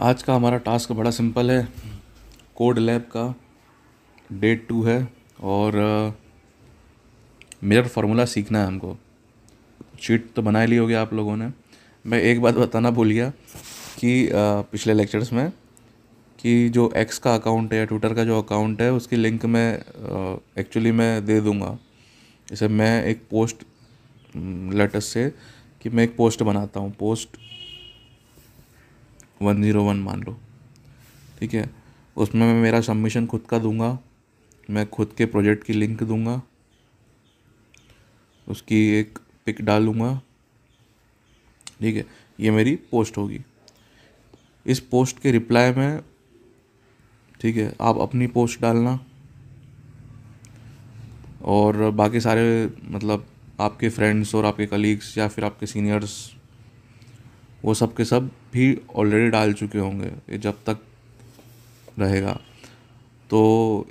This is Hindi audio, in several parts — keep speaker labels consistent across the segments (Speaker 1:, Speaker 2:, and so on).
Speaker 1: आज का हमारा टास्क बड़ा सिंपल है। कोड लैब का डे 2 है और मिरर फार्मूला सीखना है हमको। शीट तो बना ही ली होगी आप लोगों ने। मैं एक बात बताना भूल गया कि पिछले लेक्चर्स में कि जो एक्स का अकाउंट है या ट्विटर का जो अकाउंट है उसकी लिंक मैं एक्चुअली मैं दे दूँगा। जैसे मैं एक पोस्ट लेटेस्ट से कि मैं एक पोस्ट बनाता हूँ, पोस्ट 101 मान लो, ठीक है। उसमें मैं मेरा सबमिशन खुद का दूंगा, मैं खुद के प्रोजेक्ट की लिंक दूंगा, उसकी एक पिक डालूंगा, ठीक है। ये मेरी पोस्ट होगी। इस पोस्ट के रिप्लाई में, ठीक है, आप अपनी पोस्ट डालना और बाकी सारे मतलब आपके फ्रेंड्स और आपके कलीग्स या फिर आपके सीनियर्स वो सब के सब भी ऑलरेडी डाल चुके होंगे ये जब तक रहेगा। तो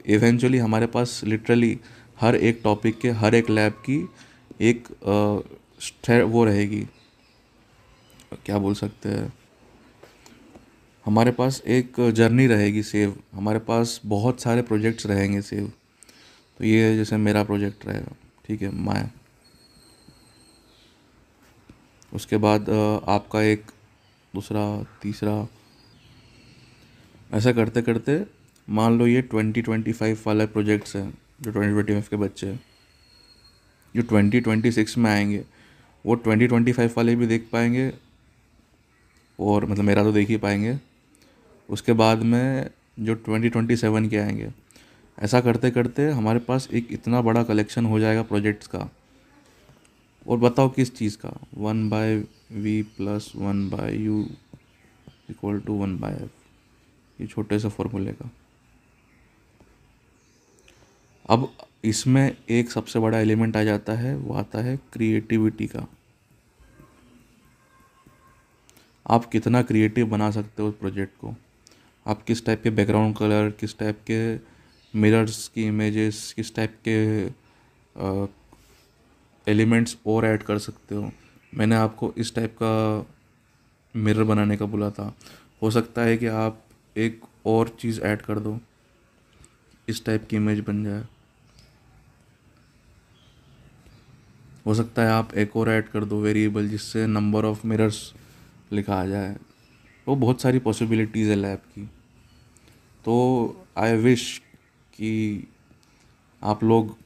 Speaker 1: इवेंचुअली हमारे पास लिटरली हर एक टॉपिक के हर एक लैब की एक वो रहेगी, क्या बोल सकते हैं, हमारे पास एक जर्नी रहेगी सेव। हमारे पास बहुत सारे प्रोजेक्ट्स रहेंगे सेव। तो ये जैसे मेरा प्रोजेक्ट रहेगा, ठीक है, माया। उसके बाद आपका एक दूसरा तीसरा, ऐसा करते करते मान लो ये 2025 वाले प्रोजेक्ट्स हैं जो 2025 के बच्चे हैं। जो 2026 में आएंगे वो 2025 वाले भी देख पाएंगे और मतलब मेरा तो देख ही पाएंगे। उसके बाद में जो 2027 के आएंगे, ऐसा करते करते हमारे पास एक इतना बड़ा कलेक्शन हो जाएगा प्रोजेक्ट्स का। और बताओ किस चीज़ का, 1/v + 1/u = 1/f, ये छोटे से फॉर्मूले का। अब इसमें एक सबसे बड़ा एलिमेंट आ जाता है, वो आता है क्रिएटिविटी का। आप कितना क्रिएटिव बना सकते हो उस प्रोजेक्ट को। आप किस टाइप के बैकग्राउंड कलर, किस टाइप के मिरर्स की इमेजेस, किस टाइप के एलिमेंट्स और ऐड कर सकते हो। मैंने आपको इस टाइप का मिरर बनाने का बोला था, हो सकता है कि आप एक और चीज़ ऐड कर दो, इस टाइप की इमेज बन जाए। हो सकता है आप एक और ऐड कर दो वेरिएबल जिससे नंबर ऑफ मिरर्स लिखा आ जाए। वो बहुत सारी पॉसिबिलिटीज़ है लैब की। तो आई विश कि आप लोग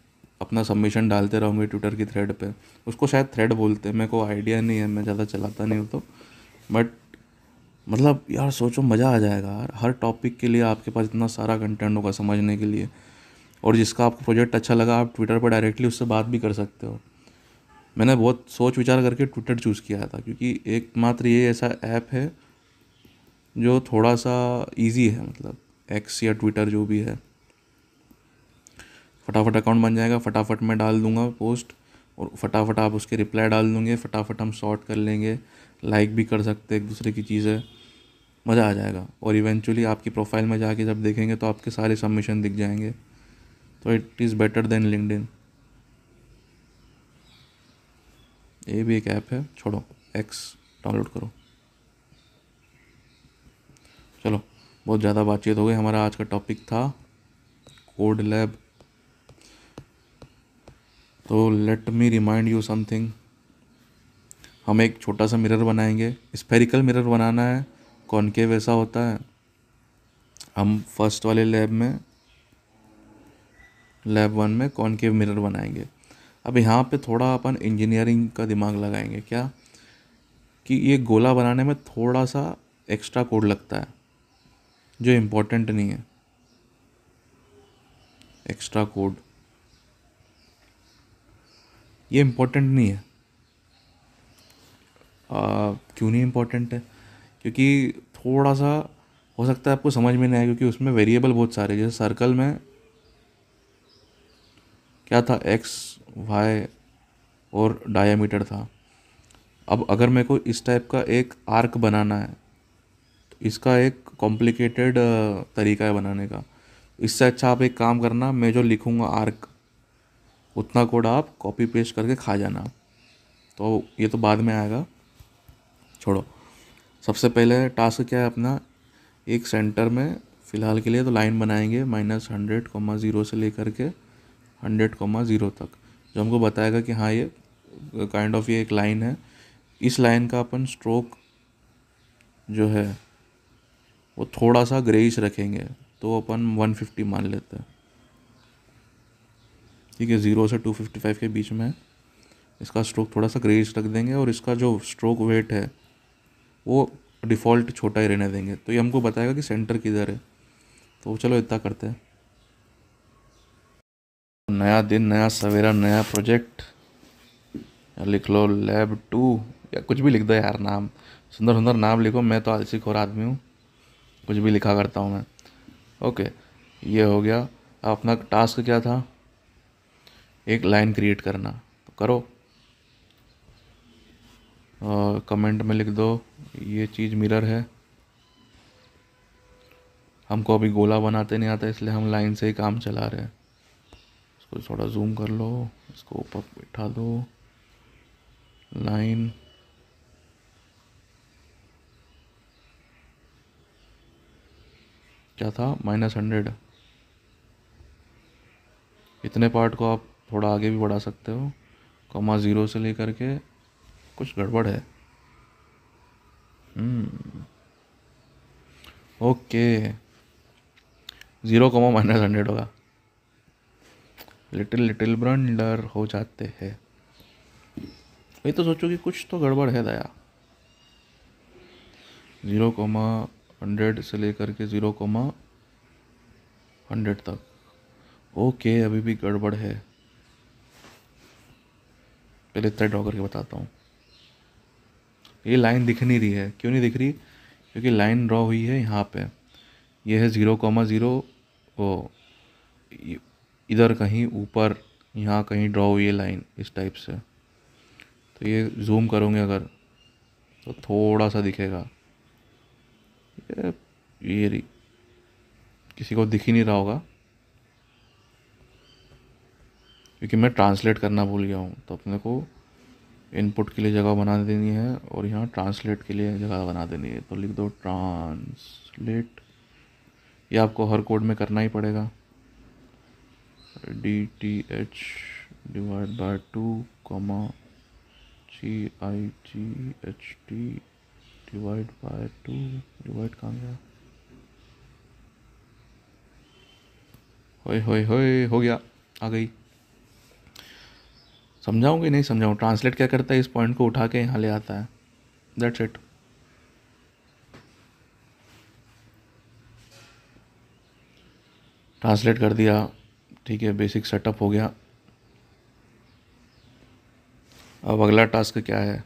Speaker 1: अपना सबमिशन डालते रहोगे ट्विटर की थ्रेड पे। उसको शायद थ्रेड बोलते हैं, मेरे को आइडिया नहीं है, मैं ज़्यादा चलाता नहीं हूँ। तो बट मतलब यार सोचो, मज़ा आ जाएगा यार। हर टॉपिक के लिए आपके पास इतना सारा कंटेंट होगा समझने के लिए। और जिसका आपको प्रोजेक्ट अच्छा लगा आप ट्विटर पर डायरेक्टली उससे बात भी कर सकते हो। मैंने बहुत सोच विचार करके ट्विटर चूज़ किया था क्योंकि एकमात्र ये ऐसा ऐप है जो थोड़ा सा इजी है, मतलब एक्स या ट्विटर जो भी है। फटाफट अकाउंट बन जाएगा, फटाफट मैं डाल दूंगा पोस्ट और फटाफट आप उसके रिप्लाई डाल दूंगे, फटाफट हम सॉर्ट कर लेंगे, लाइक भी कर सकते हैं एक दूसरे की चीज़ें। मज़ा आ जाएगा। और इवेंचुअली आपकी प्रोफाइल में जाके जब देखेंगे तो आपके सारे सबमिशन दिख जाएंगे। तो it is better than LinkedIn. ये भी एक ऐप है, छोड़ो, एक्स डाउनलोड करो। चलो, बहुत ज़्यादा बातचीत हो गई। हमारा आज का टॉपिक था कोड लैब। तो let me remind you something. हम एक छोटा सा मिरर बनाएंगे, स्फेरिकल मिरर बनाना है, कॉनकेव ऐसा होता है। हम फर्स्ट वाले लैब 1 में कॉनकेव मिरर बनाएंगे। अब यहाँ पे थोड़ा अपन इंजीनियरिंग का दिमाग लगाएंगे, क्या कि ये गोला बनाने में थोड़ा सा एक्स्ट्रा कोड लगता है जो इम्पोर्टेंट नहीं है। एक्स्ट्रा कोड ये इम्पोर्टेंट नहीं है। क्यों नहीं इम्पोर्टेंट है? क्योंकि थोड़ा सा हो सकता है आपको समझ में नहीं आए, क्योंकि उसमें वेरिएबल बहुत सारे, जैसे सर्कल में क्या था, एक्स वाई और डायमीटर था। अब अगर मेरे को इस टाइप का एक आर्क बनाना है तो इसका एक कॉम्प्लिकेटेड तरीका है बनाने का। इससे अच्छा आप एक काम करना, मैं जो लिखूँगा आर्क उतना कोड आप कॉपी पेस्ट करके खा जाना। तो ये तो बाद में आएगा, छोड़ो। सबसे पहले टास्क क्या है अपना, एक सेंटर में फ़िलहाल के लिए तो लाइन बनाएंगे -100, 0 से लेकर के 100, 0 तक, जो हमको बताएगा कि हाँ ये काइंड ऑफ ये एक लाइन है। इस लाइन का अपन स्ट्रोक जो है वो थोड़ा सा ग्रेइश रखेंगे, तो अपन 150 मान लेते हैं। ठीक है, 0 से 255 के बीच में इसका स्ट्रोक थोड़ा सा ग्रेइश रख देंगे, और इसका जो स्ट्रोक वेट है वो डिफ़ॉल्ट छोटा ही रहने देंगे। तो ये हमको बताएगा कि सेंटर किधर है। तो चलो इतना करते हैं। नया दिन, नया सवेरा, नया प्रोजेक्ट। या लिख लो lab 2, या कुछ भी लिख दो यार, नाम सुंदर सुंदर नाम लिखो। मैं तो आलसी खोर आदमी हूँ, कुछ भी लिखा करता हूँ मैं। ओके, ये हो गया। अब अपना टास्क क्या था? एक लाइन क्रिएट करना। तो करो, कमेंट में लिख दो ये चीज़ मिरर है। हमको अभी गोला बनाते नहीं आता, इसलिए हम लाइन से ही काम चला रहे हैं। इसको थोड़ा जूम कर लो, इसको ऊपर बैठा दो। लाइन क्या था? -100। इतने पार्ट को आप थोड़ा आगे भी बढ़ा सकते हो, 0 से लेकर के। कुछ गड़बड़ है। ओके, 0, -100 होगा। लिटिल लिटिल ब्लंडर हो जाते हैं। वही तो सोचो कि कुछ तो गड़बड़ है दया। 0, 100 से लेकर के 0, 100 तक। ओके, अभी भी गड़बड़ है। पहले इतना ड्रॉ करके बताता हूँ। ये लाइन दिख नहीं रही है। क्यों नहीं दिख रही? क्योंकि लाइन ड्रॉ हुई है यहाँ पे। ये है 0, 0, ओ इधर कहीं ऊपर, यहाँ कहीं ड्रॉ हुई है लाइन इस टाइप से। तो ये जूम करोगे अगर तो थोड़ा सा दिखेगा। ये रही, किसी को दिख ही नहीं रहा होगा क्योंकि मैं ट्रांसलेट करना भूल गया हूँ। तो अपने को इनपुट के लिए जगह बना देनी है और यहाँ ट्रांसलेट के लिए जगह बना देनी है। तो लिख दो ट्रांसलेट। ये आपको हर कोड में करना ही पड़ेगा। DTH/2, GIGHT /2। डिवाइड कहाँ गया? होए होए होए, हो गया, आ गई। समझाऊंगी? नहीं समझाऊँ? ट्रांसलेट क्या करता है? इस पॉइंट को उठा के यहाँ ले आता है। That's it. ट्रांसलेट कर दिया। ठीक है, बेसिक सेटअप हो गया। अब अगला टास्क क्या है?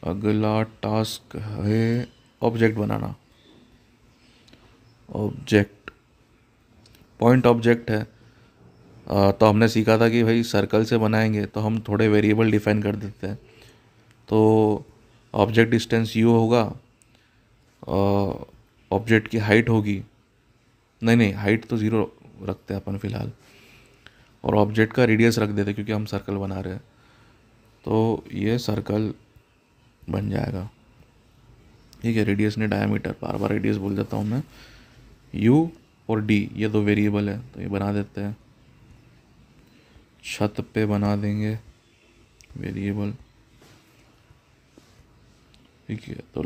Speaker 1: अगला टास्क है ऑब्जेक्ट बनाना। ऑब्जेक्ट, पॉइंट ऑब्जेक्ट है। तो हमने सीखा था कि भाई सर्कल से बनाएंगे तो हम थोड़े वेरिएबल डिफाइन कर देते हैं। तो ऑब्जेक्ट डिस्टेंस u होगा, ऑब्जेक्ट की हाइट होगी, नहीं हाइट तो 0 रखते हैं अपन फ़िलहाल, और ऑब्जेक्ट का रेडियस रख देते क्योंकि हम सर्कल बना रहे हैं। तो ये सर्कल बन जाएगा। ठीक है, रेडियस ने डायमीटर, बार बार रेडियस बोल देता हूँ मैं। u और d ये दो वेरिएबल है, तो ये बना देते हैं। छत पे बना देंगे वेरिएबल। ठीक है, तो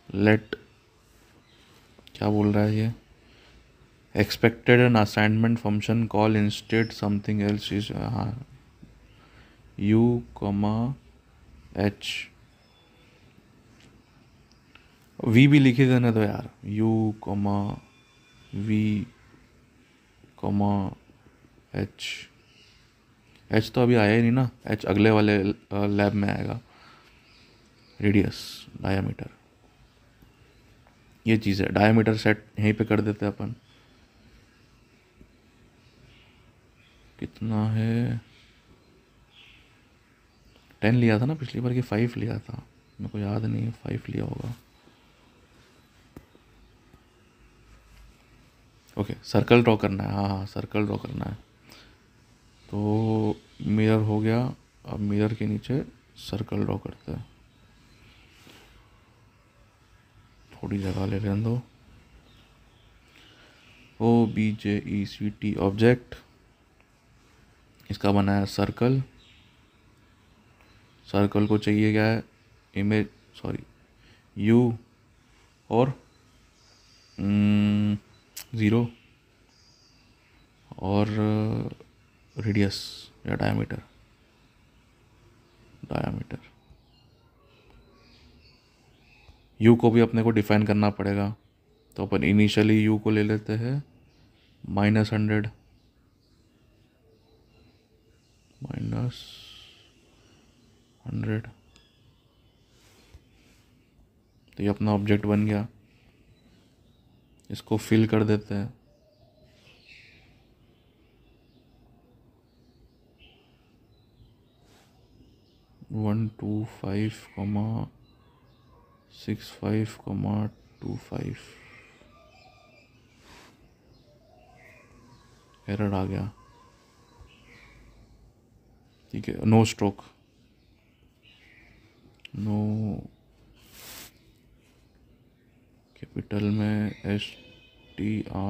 Speaker 1: लेट क्या बोल रहा है ये? Expected an assignment function call instead something else is, हाँ, u, h। v भी लिखे देने दो यार, u, v, h। h तो अभी आया ही नहीं ना, h अगले वाले लैब में आएगा। रेडियस, डायमीटर, ये चीज़ है। डायमीटर सेट यहीं पे कर देते हैं अपन। कितना है? 10 लिया था ना पिछली बार, कि 5 लिया था? मेरे को याद नहीं है, 5 लिया होगा। ओके, सर्कल ड्रॉ करना है। हाँ, सर्कल ड्रॉ करना है। तो मिरर हो गया। अब मिरर के नीचे सर्कल ड्रॉ करते हैं, थोड़ी जगह ले लेने दो। OBJECT ऑब्जेक्ट, इसका बना है सर्कल। सर्कल को चाहिए क्या है, इमेज, सॉरी यू और 0 और रेडियस या डायमीटर। यू को भी अपने को डिफाइन करना पड़ेगा, तो अपन इनिशियली यू को ले लेते हैं -100 तो ये अपना ऑब्जेक्ट बन गया। इसको फिल कर देते हैं। वन टू 5,65,25 एरर आ गया। ठीक है, नो स्ट्रोक, नो कैपिटल में STROKE।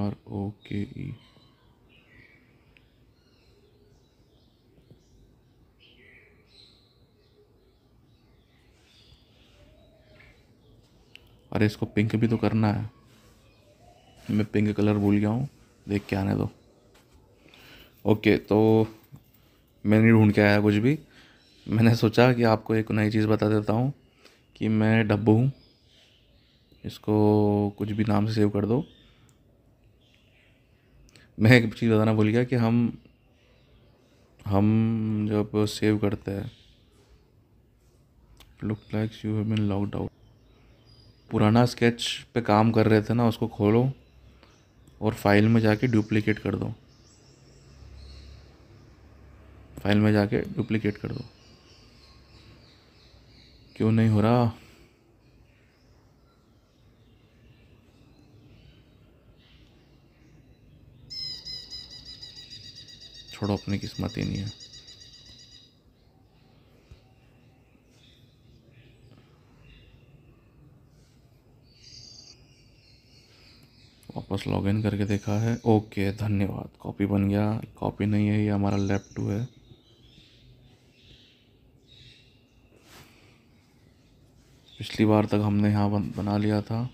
Speaker 1: अरे इसको पिंक भी तो करना है, मैं पिंक कलर भूल गया हूँ, देख के आने दो। ओके, तो मैं नहीं ढूंढ के आया कुछ भी। मैंने सोचा कि आपको एक नई चीज़ बता देता हूँ कि मैं डब्बू हूँ। इसको कुछ भी नाम से सेव कर दो। मैं एक चीज़ बताना भूल गया कि हम जब सेव करते हैं, look like you have been logged out, पुराना स्केच पे काम कर रहे थे ना, उसको खोलो और फाइल में जाके डुप्लीकेट कर दो। फाइल में जाके डुप्लीकेट कर दो। क्यों नहीं हो रहा? छोड़ो, अपनी किस्मत ही नहीं है। वापस लॉगिन करके देखा है। ओके, धन्यवाद, कॉपी बन गया। कॉपी नहीं है, ये हमारा लैब 2 है। पिछली बार तक हमने यहाँ बना लिया था।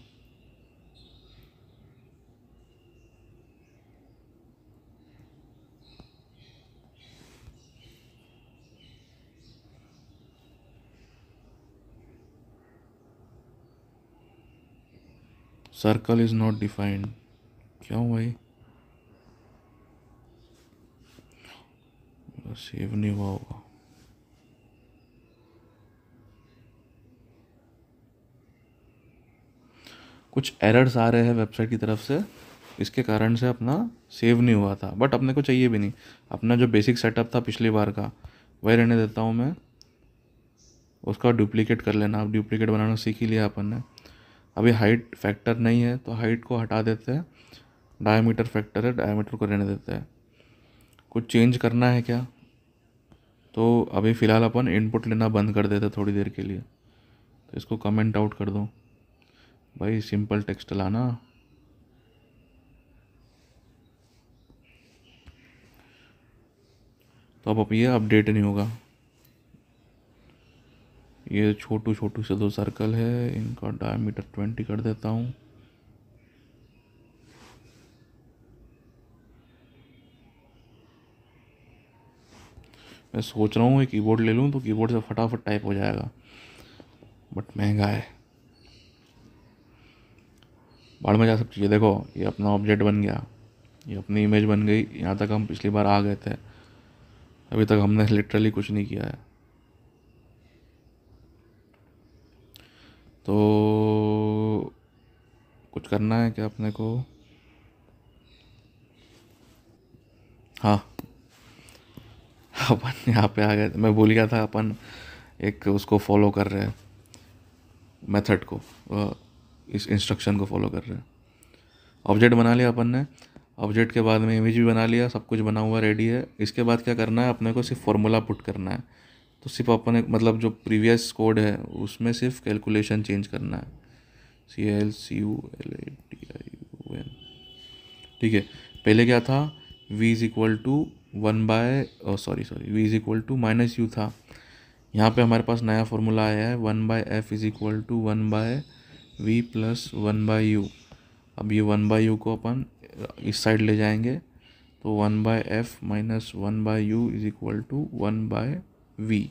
Speaker 1: Circle is not defined. क्यों भाई? सेव नहीं हुआ होगा। कुछ एरर्स आ रहे हैं वेबसाइट की तरफ से, इसके कारण से अपना सेव नहीं हुआ था। बट अपने को चाहिए भी नहीं, अपना जो बेसिक सेटअप था पिछली बार का वही रहने देता हूँ मैं। उसका डुप्लीकेट कर लेना। अब डुप्लीकेट बनाना सीख ही लिया अपन ने। अभी हाइट फैक्टर नहीं है तो हाइट को हटा देते हैं। डायमीटर फैक्टर है, डायमीटर को रहने देते हैं। कुछ चेंज करना है क्या? तो अभी फ़िलहाल अपन इनपुट लेना बंद कर देते थोड़ी देर के लिए। तो इसको कमेंट आउट कर दो भाई, सिंपल टेक्स्ट लाना। तो अब ये अपडेट नहीं होगा। ये छोटू छोटू से 2 सर्कल है, इनका डायमीटर 20 कर देता हूँ। मैं सोच रहा हूँ एक कीबोर्ड ले लूँ तो कीबोर्ड से फटाफट टाइप हो जाएगा, बट महंगा है। बाढ़ में जा सब चीज़ें। देखो, ये अपना ऑब्जेक्ट बन गया, ये अपनी इमेज बन गई। यहाँ तक हम पिछली बार आ गए थे। अभी तक हमने लिटरली कुछ नहीं किया है। तो कुछ करना है क्या अपने को? हाँ, अपन यहाँ पे आ गए। मैं भूल गया था, अपन एक उसको फॉलो कर रहे हैं, मेथड को, इस इंस्ट्रक्शन को फॉलो कर रहे हैं। ऑब्जेक्ट बना लिया अपन ने। ऑब्जेक्ट के बाद में इमेज भी बना लिया, सब कुछ बना हुआ रेडी है। इसके बाद क्या करना है अपने को? सिर्फ फॉर्मूला पुट करना है। तो सिर्फ अपन मतलब जो प्रीवियस कोड है उसमें सिर्फ कैलकुलेशन चेंज करना है, CALCULATION। ठीक है, पहले क्या था, v is equal to one by v is equal to minus u था। यहाँ पे हमारे पास नया फॉर्मूला आया है 1/f is equal to 1/v plus 1/u। अब ये 1/u को अपन इस साइड ले जाएंगे, तो 1/f minus 1/u is equal to 1/v।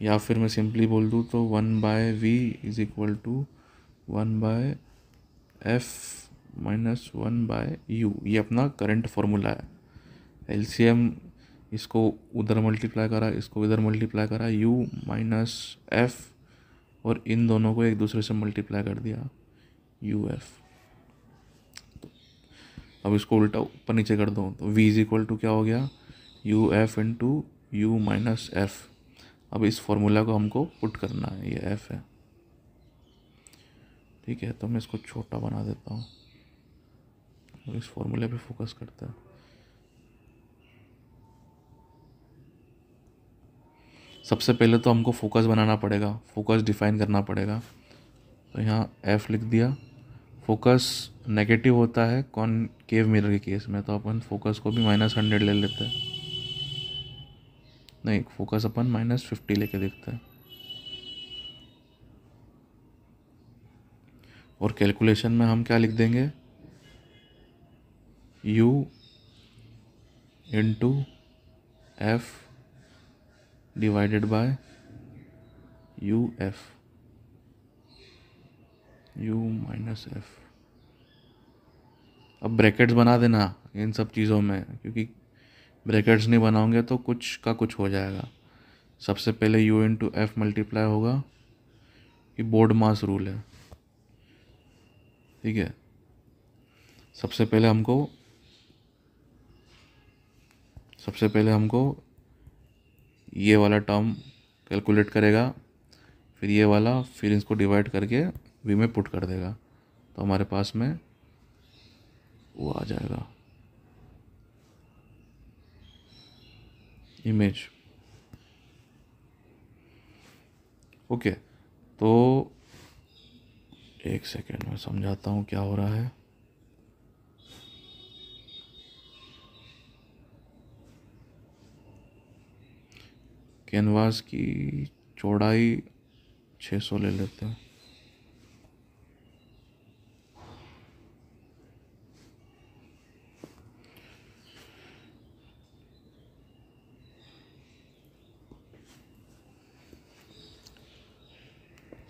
Speaker 1: या फिर मैं सिंपली बोल दूँ तो 1/v is equal to 1/f minus 1/u। ये अपना करंट फॉर्मूला है। एलसीएम इसको उधर मल्टीप्लाई करा, इसको इधर मल्टीप्लाई करा, u माइनस एफ, और इन दोनों को एक दूसरे से मल्टीप्लाई कर दिया, uf। अब इसको उल्टा ऊपर नीचे कर दो तो v इज इक्वल टू क्या हो गया, uf into you minus F. अब इस फॉर्मूला को हमको पुट करना है, ये f है। ठीक है, तो मैं इसको छोटा बना देता हूँ और इस फॉर्मूले पे फोकस करता है। सबसे पहले तो हमको फोकस बनाना पड़ेगा, फोकस डिफाइन करना पड़ेगा। तो यहाँ f लिख दिया। फोकस नेगेटिव होता है कॉनकेव मिरर के केस में, तो अपन फोकस को भी -100 ले लेते हैं। नहीं, फोकस अपन -50 लेके देखते हैं। और कैलकुलेशन में हम क्या लिख देंगे, u into F divided by uf, u minus F. अब ब्रैकेट्स बना देना इन सब चीज़ों में, क्योंकि ब्रैकेट्स नहीं बनाओगे तो कुछ का कुछ हो जाएगा। सबसे पहले u इंटू एफ मल्टीप्लाई होगा, ये बोर्ड मास रूल है। ठीक है, सबसे पहले हमको ये वाला टर्म कैलकुलेट करेगा, फिर ये वाला, फिर इसको डिवाइड करके v में पुट कर देगा, तो हमारे पास में वो आ जाएगा इमेज। ओके, तो एक सेकेंड में समझाता हूँ क्या हो रहा है। कैनवास की चौड़ाई 600 ले लेते हैं।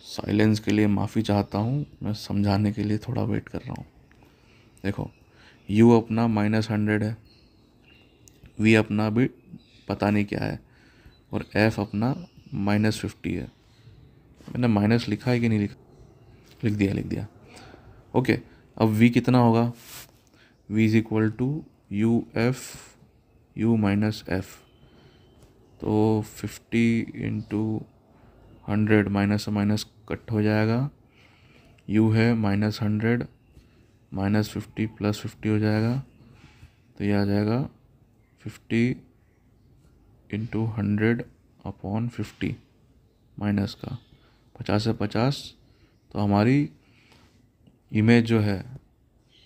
Speaker 1: साइलेंस के लिए माफ़ी चाहता हूँ, मैं समझाने के लिए थोड़ा वेट कर रहा हूँ। देखो, u अपना -100 है, v अपना भी पता नहीं क्या है, और f अपना -50 है। मैंने माइनस लिखा है कि नहीं लिखा, लिख दिया। ओके, अब v कितना होगा, v is equal to u minus F. तो 50 इंटू 100, माइनस से माइनस कट हो जाएगा, u है -100 -50 प्लस 50 हो जाएगा, तो ये आ जाएगा 50 इंटू 100 अपॉन 50 माइनस का 50 से 50, तो हमारी इमेज जो है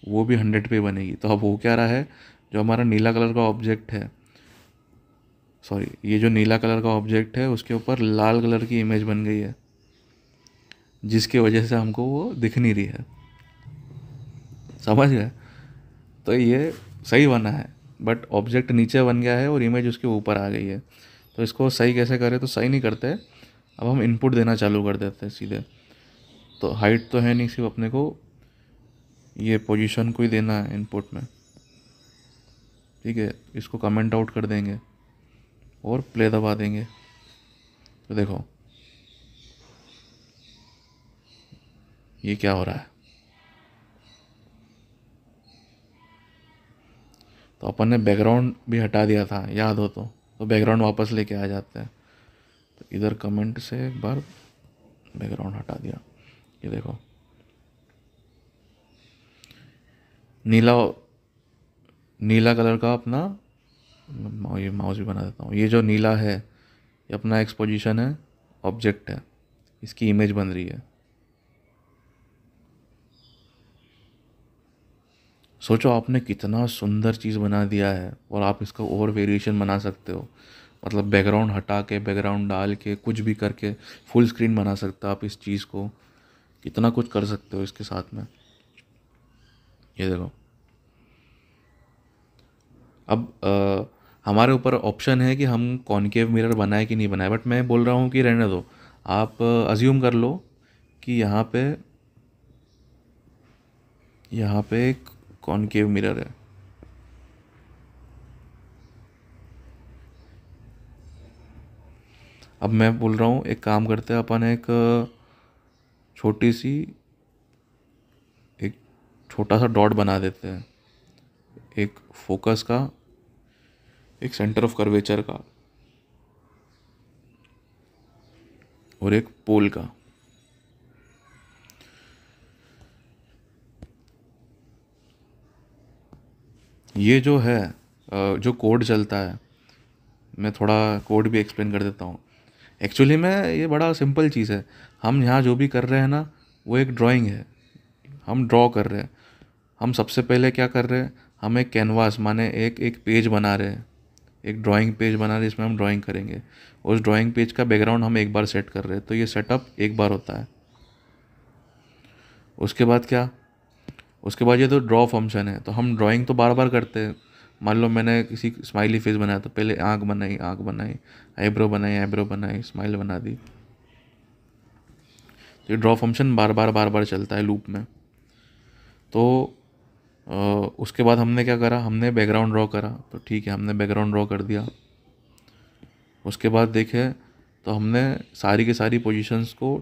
Speaker 1: वो भी 100 पे बनेगी। तो अब वो क्या रहा है, जो हमारा नीला कलर का ऑब्जेक्ट है, सॉरी, ये जो नीला कलर का ऑब्जेक्ट है उसके ऊपर लाल कलर की इमेज बन गई है, जिसकी वजह से हमको वो दिख नहीं रही है। समझ गए? तो ये सही बना है, बट ऑब्जेक्ट नीचे बन गया है और इमेज उसके ऊपर आ गई है। तो इसको सही कैसे करें, तो सही नहीं करते, अब हम इनपुट देना चालू कर देते हैं सीधे। तो हाइट तो है नहीं, सिर्फ अपने को ये पोजीशन को ही देना है इनपुट में। ठीक है, इसको कमेंट आउट कर देंगे और प्ले दबा देंगे। तो देखो ये क्या हो रहा है। तो अपन ने बैकग्राउंड भी हटा दिया था, याद हो तो बैकग्राउंड वापस लेके आ जाते हैं। तो इधर कमेंट से एक बार बैकग्राउंड हटा दिया। ये देखो, नीला कलर का अपना ये माउस भी बना देता हूँ। ये जो नीला है ये अपना एक्सपोजिशन है, ऑब्जेक्ट है, इसकी इमेज बन रही है। सोचो आपने कितना सुंदर चीज़ बना दिया है, और आप इसका और वेरिएशन बना सकते हो। मतलब बैकग्राउंड हटा के, बैकग्राउंड डाल के, कुछ भी करके फुल स्क्रीन बना सकते हो आप इस चीज़ को। कितना कुछ कर सकते हो इसके साथ में। ये देखो, अब हमारे ऊपर ऑप्शन है कि हम कॉनकेव मिरर बनाए कि नहीं बनाए, बट मैं बोल रहा हूँ कि रहने दो। आप अज्यूम कर लो कि यहाँ पे एक कॉनकेव मिरर है। अब मैं बोल रहा हूँ एक काम करते हैं अपन, छोटी सी एक छोटा सा डॉट बना देते हैं, एक फोकस का, एक सेंटर ऑफ कर्वेचर का, और एक पोल का। ये जो है जो कोड चलता है, मैं थोड़ा कोड भी एक्सप्लेन कर देता हूँ। एक्चुअली में ये बड़ा सिंपल चीज़ है। हम यहाँ जो भी कर रहे हैं ना, वो एक ड्राइंग है, हम ड्रॉ कर रहे हैं। हम सबसे पहले क्या कर रहे हैं, हम एक कैनवास माने एक एक पेज बना रहे हैं, एक ड्राइंग पेज बना रहे हैं जिसमें हम ड्राइंग करेंगे। उस ड्राइंग पेज का बैकग्राउंड हम एक बार सेट कर रहे हैं, तो ये सेटअप एक बार होता है। उसके बाद क्या, उसके बाद ये तो ड्रॉ फंक्शन है, तो हम ड्राइंग तो बार बार करते हैं। मान लो मैंने किसी स्माइली फेस बनाया, तो पहले आँख बनाई, आँख बनाई, आईब्रो बनाई, आईब्रो बनाई, स्माइल बना दी। तो ये ड्रॉ फंक्शन बार बार चलता है लूप में। तो उसके बाद हमने क्या करा, हमने बैकग्राउंड ड्रॉ करा, तो ठीक है, हमने बैकग्राउंड ड्रॉ कर दिया। उसके बाद देखे तो हमने सारी की सारी पोजीशंस को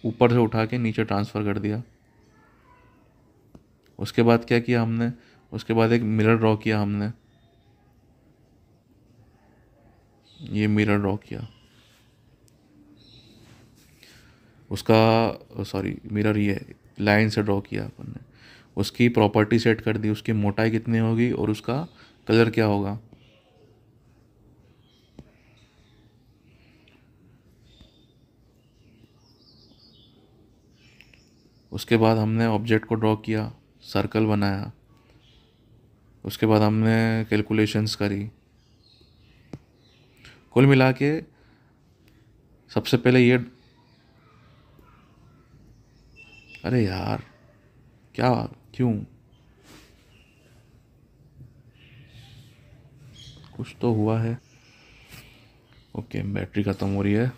Speaker 1: ऊपर से उठा के नीचे ट्रांसफ़र कर दिया। उसके बाद क्या किया हमने, उसके बाद एक मिरर ड्रॉ किया हमने, ये मिरर ड्रॉ किया उसका, सॉरी मिरर, ये लाइन से ड्रॉ किया अपन ने। उसकी प्रॉपर्टी सेट कर दी, उसकी मोटाई कितनी होगी और उसका कलर क्या होगा। उसके बाद हमने ऑब्जेक्ट को ड्रॉ किया, सर्कल बनाया। उसके बाद हमने कैलकुलेशंस करी। कुल मिला के सबसे पहले ये, अरे यार क्या, क्यों, कुछ तो हुआ है। ओके, बैटरी ख़त्म हो रही है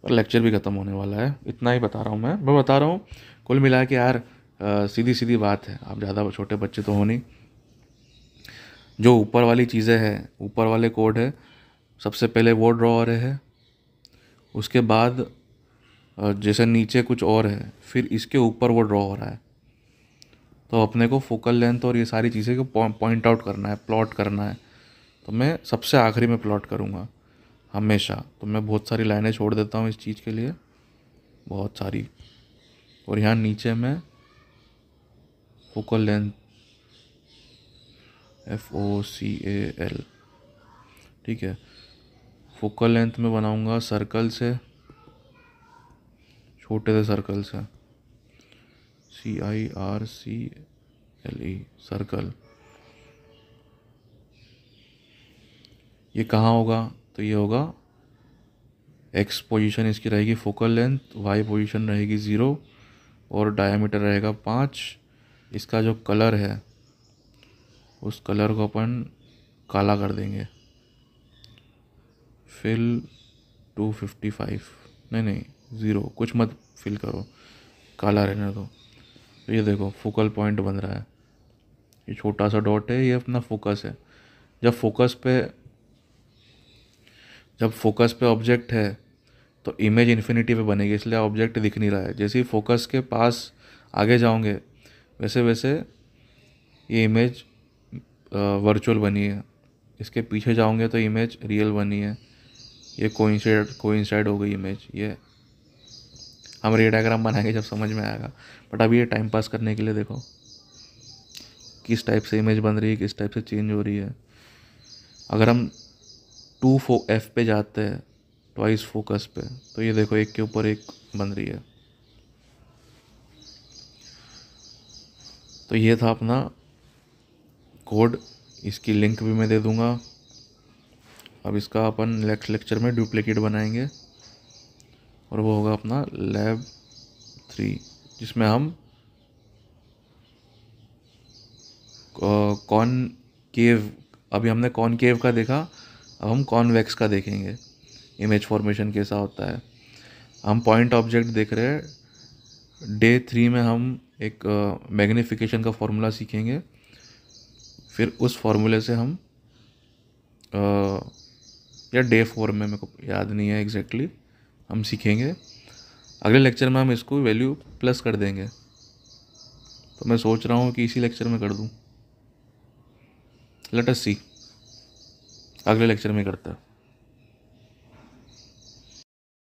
Speaker 1: और लेक्चर भी ख़त्म होने वाला है। इतना ही बता रहा हूँ, मैं बता रहा हूँ कुल मिला के यार। सीधी सीधी बात है, आप ज़्यादा छोटे बच्चे तो हो नहीं। जो ऊपर वाली चीज़ें हैं, ऊपर वाले कोड है, सबसे पहले वो ड्रॉ हो रहे हैं। उसके बाद जैसे नीचे कुछ और है, फिर इसके ऊपर वो ड्रॉ हो रहा है। तो अपने को फोकल लेंथ और ये सारी चीज़ें को पॉइंट आउट करना है, प्लॉट करना है। तो मैं सबसे आखिरी में प्लॉट करूँगा हमेशा। तो मैं बहुत सारी लाइनें छोड़ देता हूँ इस चीज़ के लिए, बहुत सारी। और यहाँ नीचे मैं फोकल लेंथ, FOCAL, ठीक है। फोकल लेंथ में बनाऊँगा सर्कल से, छोटे से सर्कल से, CIRCLE, सर्कल। ये कहाँ होगा, तो ये होगा, X पोजीशन इसकी रहेगी फोकल लेंथ, Y पोजीशन रहेगी 0 और डायमीटर रहेगा 5। इसका जो कलर है, उस कलर को अपन काला कर देंगे, फिल 255, नहीं 0, कुछ मत फिल करो, काला रहने दो। तो ये देखो फोकल पॉइंट बन रहा है, ये छोटा सा डॉट है, ये अपना फोकस है। जब फोकस पे ऑब्जेक्ट है तो इमेज इन्फिनिटी पे बनेगी, इसलिए ऑब्जेक्ट दिख नहीं रहा है। जैसे ही फोकस के पास आगे जाओगे, वैसे वैसे ये इमेज वर्चुअल बनी है। इसके पीछे जाओगे तो इमेज रियल बनी है। ये कोइंसाइड हो गई इमेज। ये हम रे डायग्राम बनाएंगे जब समझ में आएगा, बट अभी ये टाइम पास करने के लिए देखो किस टाइप से इमेज बन रही है, किस टाइप से चेंज हो रही है। अगर हम 2F पे जाते हैं, ट्वाइस फोकस पे, तो ये देखो एक के ऊपर एक बन रही है। तो ये था अपना कोड, इसकी लिंक भी मैं दे दूँगा। अब इसका अपन नेक्स्ट लेक्चर में डुप्लीकेट बनाएंगे और वो होगा अपना लैब 3, जिसमें हम कॉनकेव, अभी हमने कॉनकेव का देखा, अब हम कॉन्वेक्स का देखेंगे, इमेज फॉर्मेशन कैसा होता है। हम पॉइंट ऑब्जेक्ट देख रहे हैं। डे 3 में हम एक मैग्नीफिकेशन का फॉर्मूला सीखेंगे, फिर उस फॉर्मूले से हम या डे 4 में, मेरे को याद नहीं है एग्जैक्टली, हम सीखेंगे। अगले लेक्चर में हम इसको वैल्यू प्लस कर देंगे। तो मैं सोच रहा हूँ कि इसी लेक्चर में कर दूँ। लेट अस सी, अगले लेक्चर में करता है।